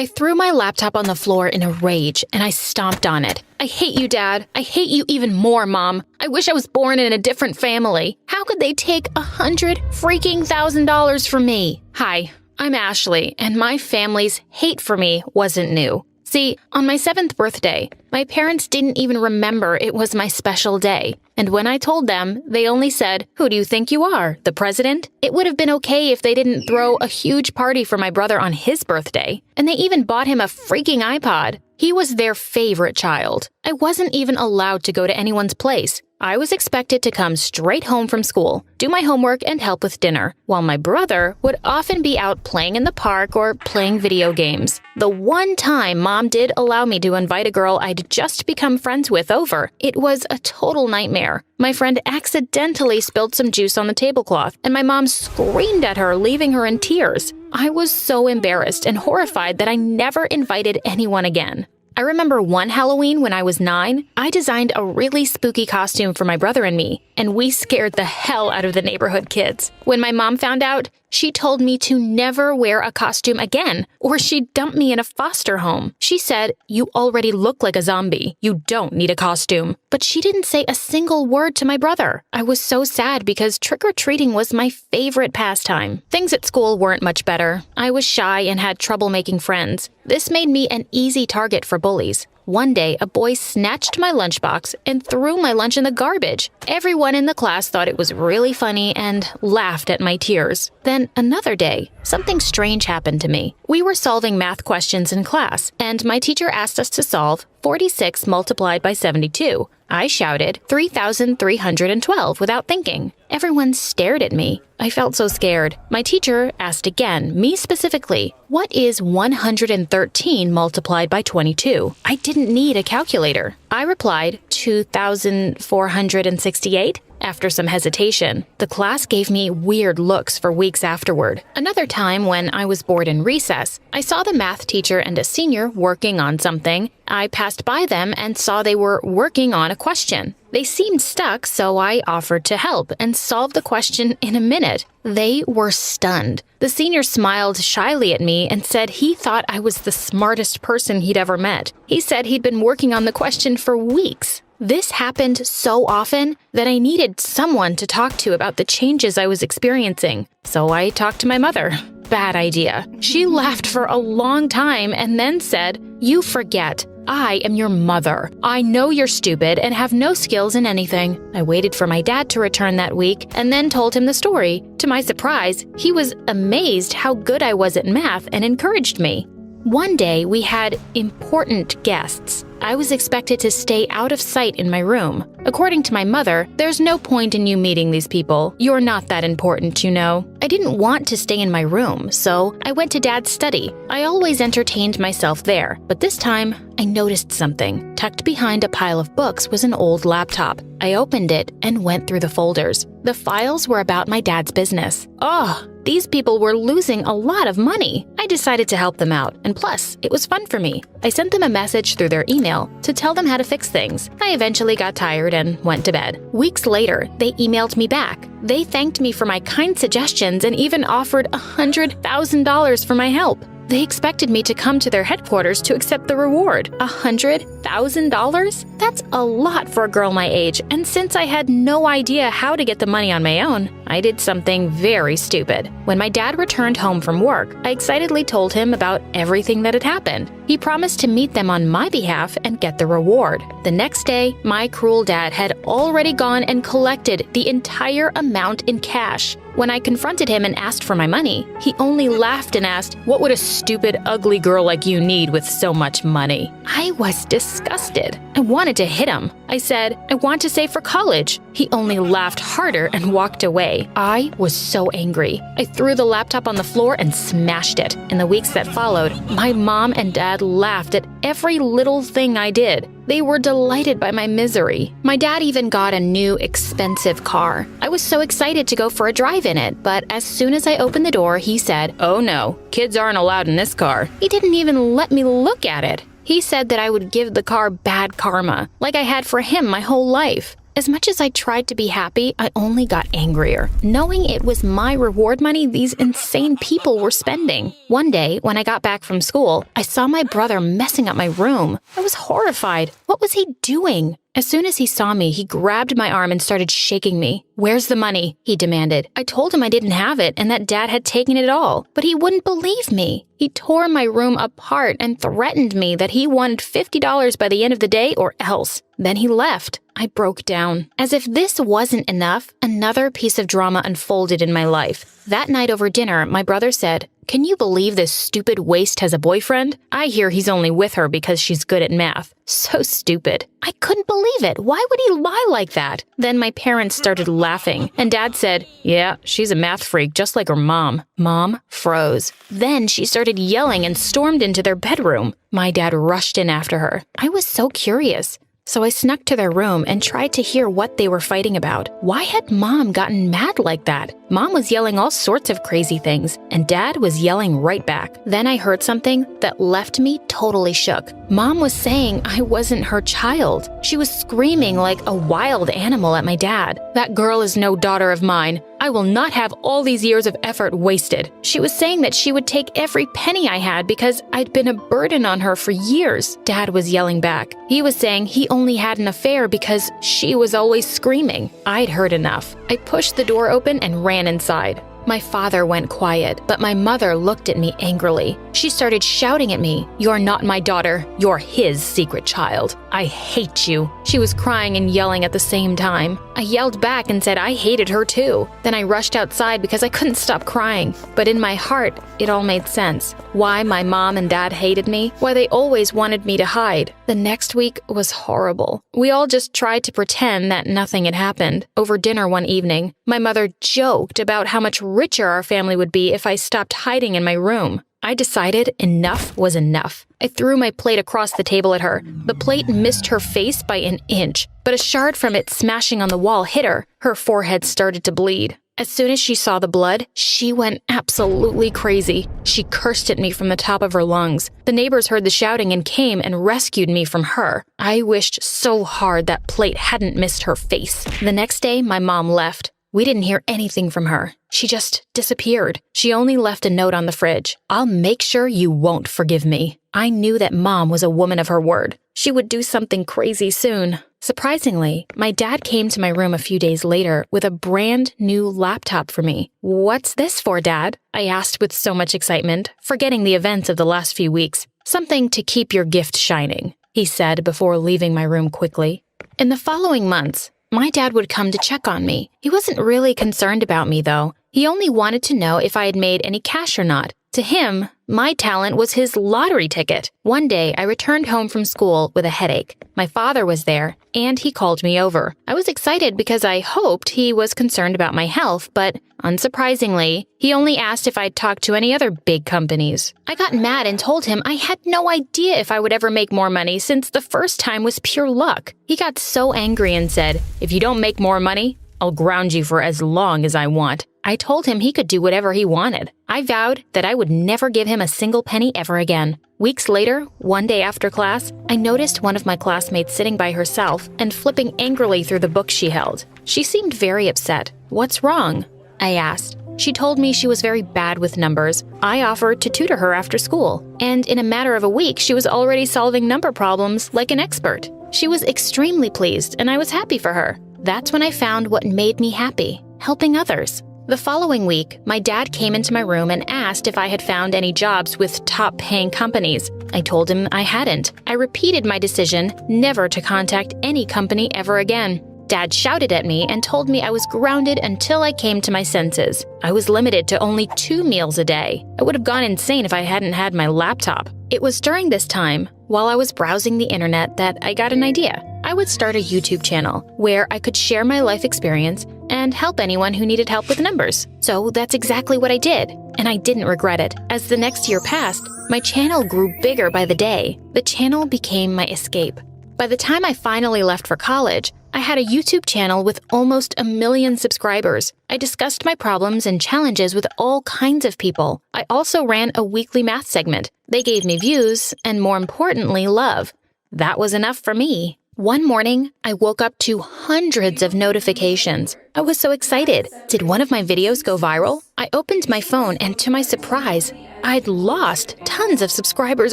I threw my laptop on the floor in a rage and I stomped on it. I hate you, Dad. I hate you even more, Mom. I wish I was born in a different family. How could they take $100,000 from me? Hi, I'm Ashley, and my family's hate for me wasn't new. See, on my 7th birthday, my parents didn't even remember it was my special day. And when I told them, they only said, "Who do you think you are, the president?" It would have been okay if they didn't throw a huge party for my brother on his birthday. And they even bought him a freaking iPod. He was their favorite child. I wasn't even allowed to go to anyone's place. I was expected to come straight home from school, do my homework, and help with dinner, while my brother would often be out playing in the park or playing video games. The one time Mom did allow me to invite a girl I'd just become friends with over, it was a total nightmare. My friend accidentally spilled some juice on the tablecloth, and my mom screamed at her, leaving her in tears. I was so embarrassed and horrified that I never invited anyone again. I remember one Halloween when I was 9, I designed a really spooky costume for my brother and me, and we scared the hell out of the neighborhood kids. When my mom found out, she told me to never wear a costume again, or she'd dump me in a foster home. She said, "You already look like a zombie. You don't need a costume." But she didn't say a single word to my brother. I was so sad because trick-or-treating was my favorite pastime. Things at school weren't much better. I was shy and had trouble making friends. This made me an easy target for bullies. One day, a boy snatched my lunchbox and threw my lunch in the garbage. Everyone in the class thought it was really funny and laughed at my tears. Then another day, something strange happened to me. We were solving math questions in class, and my teacher asked us to solve 46 multiplied by 72. I shouted 3,312 without thinking. Everyone stared at me. I felt so scared. My teacher asked again, me specifically, "What is 113 multiplied by 22? I didn't need a calculator. I replied, 2,468. After some hesitation, the class gave me weird looks for weeks afterward. Another time, when I was bored in recess, I saw the math teacher and a senior working on something. I passed by them and saw they were working on a question. They seemed stuck, so I offered to help and solve the question in a minute. They were stunned. The senior smiled shyly at me and said he thought I was the smartest person he'd ever met. He said he'd been working on the question for weeks. This happened so often that I needed someone to talk to about the changes I was experiencing. So I talked to my mother. Bad idea. She laughed for a long time and then said, "You forget. I am your mother. I know you're stupid and have no skills in anything." I waited for my dad to return that week and then told him the story. To my surprise, he was amazed how good I was at math and encouraged me. One day, we had important guests. I was expected to stay out of sight in my room. According to my mother, "There's no point in you meeting these people. You're not that important, you know." I didn't want to stay in my room, so I went to Dad's study. I always entertained myself there, but this time, I noticed something. Tucked behind a pile of books was an old laptop. I opened it and went through the folders. The files were about my dad's business. Oh, these people were losing a lot of money. I decided to help them out, and plus, it was fun for me. I sent them a message through their email to tell them how to fix things. I eventually got tired and went to bed. Weeks later, they emailed me back. They thanked me for my kind suggestions and even offered $100,000 for my help. They expected me to come to their headquarters to accept the reward. $100,000? That's a lot for a girl my age, and since I had no idea how to get the money on my own, I did something very stupid. When my dad returned home from work, I excitedly told him about everything that had happened. He promised to meet them on my behalf and get the reward. The next day, my cruel dad had already gone and collected the entire amount in cash. When I confronted him and asked for my money, he only laughed and asked, "What would a stupid, ugly girl like you need with so much money?" I was disgusted. I wanted to hit him. I said, "I want to save for college." He only laughed harder and walked away. I was so angry. I threw the laptop on the floor and smashed it. In the weeks that followed, my mom and dad laughed at every little thing I did. They were delighted by my misery. My dad even got a new, expensive car. I was so excited to go for a drive in it, but as soon as I opened the door, he said, "Oh no, kids aren't allowed in this car." He didn't even let me look at it. He said that I would give the car bad karma, like I had for him my whole life. As much as I tried to be happy, I only got angrier, knowing it was my reward money these insane people were spending. One day, when I got back from school, I saw my brother messing up my room. I was horrified. What was he doing? As soon as he saw me, he grabbed my arm and started shaking me. "Where's the money?" he demanded. I told him I didn't have it and that Dad had taken it all, but he wouldn't believe me. He tore my room apart and threatened me that he wanted $50 by the end of the day or else. Then he left. I broke down. As if this wasn't enough, another piece of drama unfolded in my life. That night over dinner, my brother said, "Can you believe this stupid waste has a boyfriend? I hear he's only with her because she's good at math." So stupid. I couldn't believe it. Why would he lie like that? Then my parents started laughing, and Dad said, "Yeah, she's a math freak just like her mom." Mom froze. Then she started yelling and stormed into their bedroom. My dad rushed in after her. I was so curious. So I snuck to their room and tried to hear what they were fighting about. Why had Mom gotten mad like that? Mom was yelling all sorts of crazy things, and Dad was yelling right back. Then I heard something that left me totally shook. Mom was saying I wasn't her child. She was screaming like a wild animal at my dad. "That girl is no daughter of mine. I will not have all these years of effort wasted." She was saying that she would take every penny I had because I'd been a burden on her for years. Dad was yelling back. He was saying he only had an affair because she was always screaming. I'd heard enough. I pushed the door open and ran inside. My father went quiet, but my mother looked at me angrily. She started shouting at me, "You're not my daughter. You're his secret child. I hate you." She was crying and yelling at the same time. I yelled back and said I hated her too. Then I rushed outside because I couldn't stop crying. But in my heart, it all made sense. Why my mom and dad hated me, why they always wanted me to hide. The next week was horrible. We all just tried to pretend that nothing had happened. Over dinner one evening, my mother joked about how much richer our family would be if I stopped hiding in my room. I decided enough was enough. I threw my plate across the table at her. The plate missed her face by an inch, but a shard from it smashing on the wall hit her. Her forehead started to bleed. As soon as she saw the blood, she went absolutely crazy. She cursed at me from the top of her lungs. The neighbors heard the shouting and came and rescued me from her. I wished so hard that plate hadn't missed her face. The next day, my mom left. We didn't hear anything from her. She just disappeared. She only left a note on the fridge. "I'll make sure you won't forgive me." I knew that Mom was a woman of her word. She would do something crazy soon. Surprisingly, my dad came to my room a few days later with a brand new laptop for me. "What's this for, Dad?" I asked with so much excitement, forgetting the events of the last few weeks. "Something to keep your gift shining," he said before leaving my room quickly. In the following months, my dad would come to check on me. He wasn't really concerned about me, though. He only wanted to know if I had made any cash or not. To him, my talent was his lottery ticket. One day, I returned home from school with a headache. My father was there, and he called me over. I was excited because I hoped he was concerned about my health, but unsurprisingly, he only asked if I'd talked to any other big companies. I got mad and told him I had no idea if I would ever make more money since the first time was pure luck. He got so angry and said, "If you don't make more money, I'll ground you for as long as I want." I told him he could do whatever he wanted. I vowed that I would never give him a single penny ever again. Weeks later, one day after class, I noticed one of my classmates sitting by herself and flipping angrily through the book she held. She seemed very upset. "What's wrong?" I asked. She told me she was very bad with numbers. I offered to tutor her after school, and in a matter of a week, she was already solving number problems like an expert. She was extremely pleased, and I was happy for her. That's when I found what made me happy: helping others. The following week, my dad came into my room and asked if I had found any jobs with top-paying companies. I told him I hadn't. I repeated my decision never to contact any company ever again. Dad shouted at me and told me I was grounded until I came to my senses. I was limited to only 2 meals a day. I would have gone insane if I hadn't had my laptop. It was during this time, while I was browsing the internet, that I got an idea. I would start a YouTube channel where I could share my life experience and help anyone who needed help with numbers. So that's exactly what I did, and I didn't regret it. As the next year passed, my channel grew bigger by the day. The channel became my escape. By the time I finally left for college, I had a YouTube channel with almost 1 million subscribers. I discussed my problems and challenges with all kinds of people. I also ran a weekly math segment. They gave me views, and more importantly, love. That was enough for me. One morning, I woke up to hundreds of notifications. I was so excited. Did one of my videos go viral? I opened my phone and to my surprise, I'd lost tons of subscribers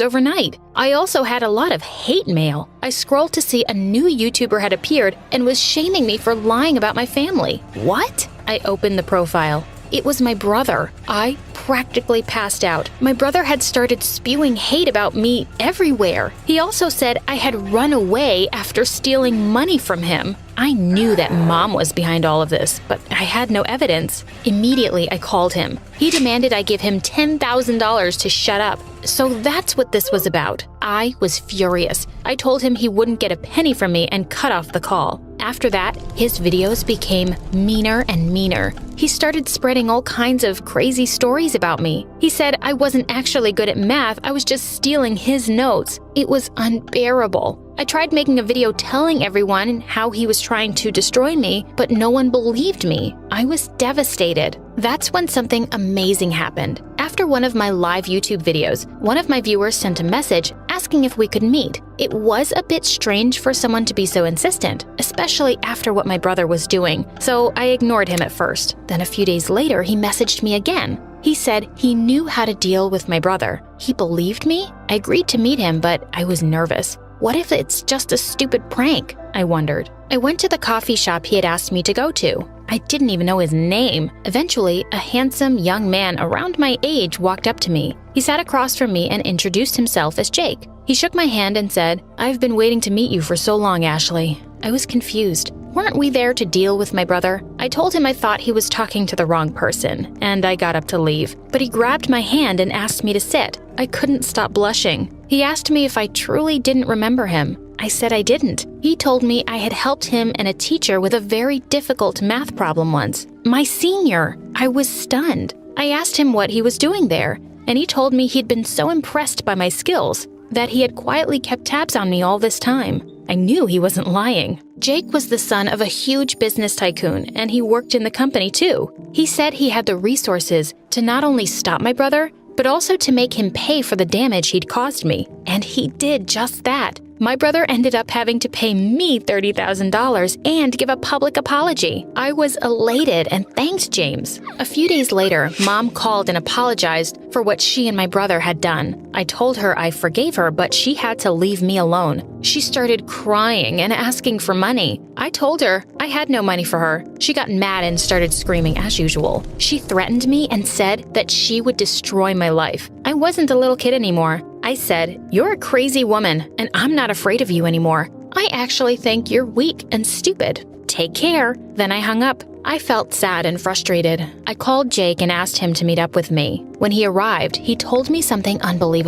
overnight. I also had a lot of hate mail. I scrolled to see a new YouTuber had appeared and was shaming me for lying about my family. What? I opened the profile. It was my brother. I practically passed out. My brother had started spewing hate about me everywhere. He also said I had run away after stealing money from him. I knew that Mom was behind all of this, but I had no evidence. Immediately, I called him. He demanded I give him $10,000 to shut up. So that's what this was about. I was furious. I told him he wouldn't get a penny from me and cut off the call. After that, his videos became meaner and meaner. He started spreading all kinds of crazy stories about me. He said I wasn't actually good at math, I was just stealing his notes. It was unbearable. I tried making a video telling everyone how he was trying to destroy me, but no one believed me. I was devastated. That's when something amazing happened. After one of my live YouTube videos, one of my viewers sent a message asking if we could meet. It was a bit strange for someone to be so insistent, especially after what my brother was doing, so I ignored him at first. Then a few days later, he messaged me again. He said he knew how to deal with my brother. He believed me. I agreed to meet him, but I was nervous. What if it's just a stupid prank? I wondered. I went to the coffee shop he had asked me to go to. I didn't even know his name. Eventually, a handsome young man around my age walked up to me. He sat across from me and introduced himself as Jake. He shook my hand and said, "I've been waiting to meet you for so long, Ashley." I was confused. Weren't we there to deal with my brother? I told him I thought he was talking to the wrong person, and I got up to leave. But he grabbed my hand and asked me to sit. I couldn't stop blushing. He asked me if I truly didn't remember him. I said I didn't. He told me I had helped him and a teacher with a very difficult math problem once. My senior! I was stunned. I asked him what he was doing there, and he told me he'd been so impressed by my skills that he had quietly kept tabs on me all this time. I knew he wasn't lying. Jake was the son of a huge business tycoon, and he worked in the company too. He said he had the resources to not only stop my brother, but also to make him pay for the damage he'd caused me. And he did just that. My brother ended up having to pay me $30,000 and give a public apology. I was elated and thanked James. A few days later, Mom called and apologized for what she and my brother had done. I told her I forgave her, but she had to leave me alone. She started crying and asking for money. I told her I had no money for her. She got mad and started screaming as usual. She threatened me and said that she would destroy my life. I wasn't a little kid anymore. I said, "You're a crazy woman, and I'm not afraid of you anymore. I actually think you're weak and stupid. Take care." Then I hung up. I felt sad and frustrated. I called Jake and asked him to meet up with me. When he arrived, he told me something unbelievable.